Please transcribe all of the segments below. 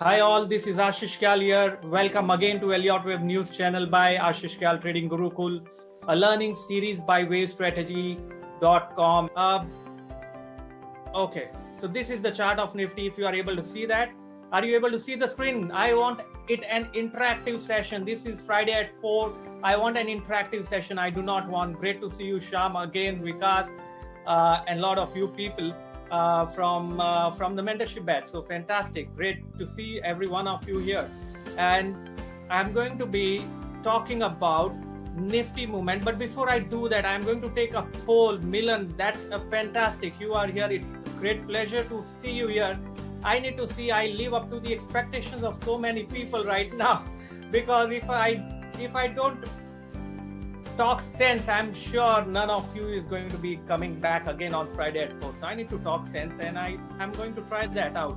Hi all, this is Ashish Kyal here. Welcome again to Elliott Web News channel by Ashish Kyal Trading Gurukul, a learning series by wavestrategy.com. Okay, so this is the chart of Nifty. If you are able to see that, are you able to see the screen? I want it an interactive session. This is Friday at 4. I want an interactive session. I do not want. Great to see you, Sham, again, Vikas, and a lot of you people from the mentorship batch. So fantastic, great to see every one of you here. And I'm going to be talking about Nifty movement, but before I do that, I'm going to take a poll. Milan, that's a fantastic, you are here. It's a great pleasure to see you here. I need to see I live up to the expectations of so many people right now, because if I don't talk sense, I'm sure none of you is going to be coming back again on Friday at 4. So I need to talk sense, and I'm going to try that out.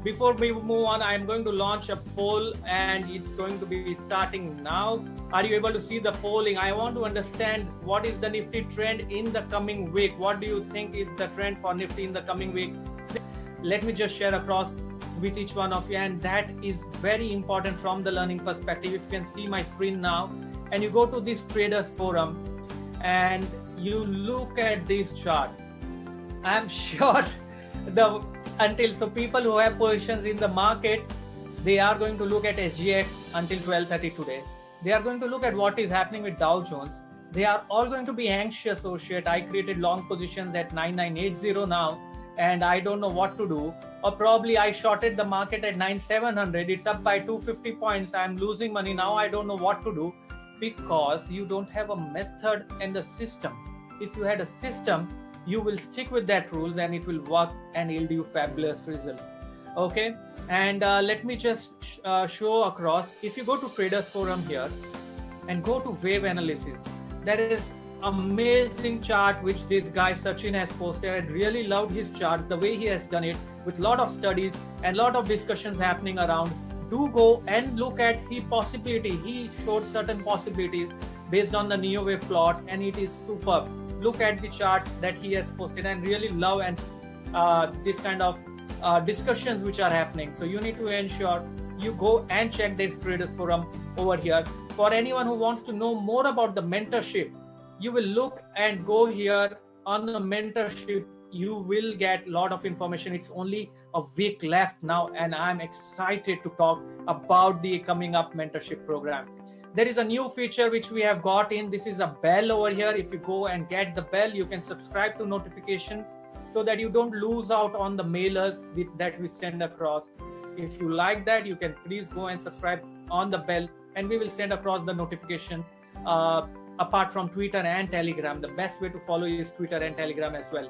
Before we move on, I'm going to launch a poll, and it's going to be starting now. Are you able to see the polling? I want to understand what is the Nifty trend in the coming week. What do you think is the trend for Nifty in the coming week? Let me just share across with each one of you, and that is very important from the learning perspective. If you can see my screen now, and you go to this traders forum and you look at this chart, I'm sure so people who have positions in the market, they are going to look at SGX until 12:30 today. They are going to look at what is happening with Dow Jones. They are all going to be anxious. Oh shit, I created long positions at 9980 now, and I don't know what to do. Or probably I shorted the market at 9700. It's up by 250 points. I'm losing money now. I don't know what to do, because you don't have a method and a system. If you had a system, you will stick with that rules and it will work and yield you fabulous results. Okay, and let me just show across. If you go to traders forum here and go to wave analysis, there is amazing chart which this guy Sachin has posted. I really loved his chart, the way he has done it, with lot of studies and lot of discussions happening around. Do go and look at his possibility. He showed certain possibilities based on the neo wave plots, and it is superb. Look at the chart that he has posted, and really love and this kind of discussions which are happening. So you need to ensure you go and check this traders forum over here. For anyone who wants to know more about the mentorship, you will look and go here on the mentorship. You will get a lot of information. It's only a week left now, and I'm excited to talk about the coming up mentorship program. There is a new feature which we have got in. This is a bell over here. If you go and get the bell, you can subscribe to notifications so that you don't lose out on the mailers that we send across. If you like that, you can please go and subscribe on the bell, and we will send across the notifications. Apart from Twitter and Telegram, the best way to follow is Twitter and Telegram as well.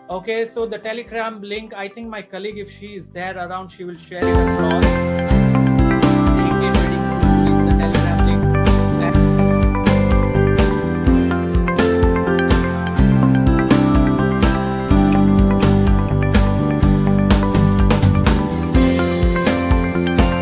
Okay, so the Telegram link, I think my colleague, if she is there around, she will share it across.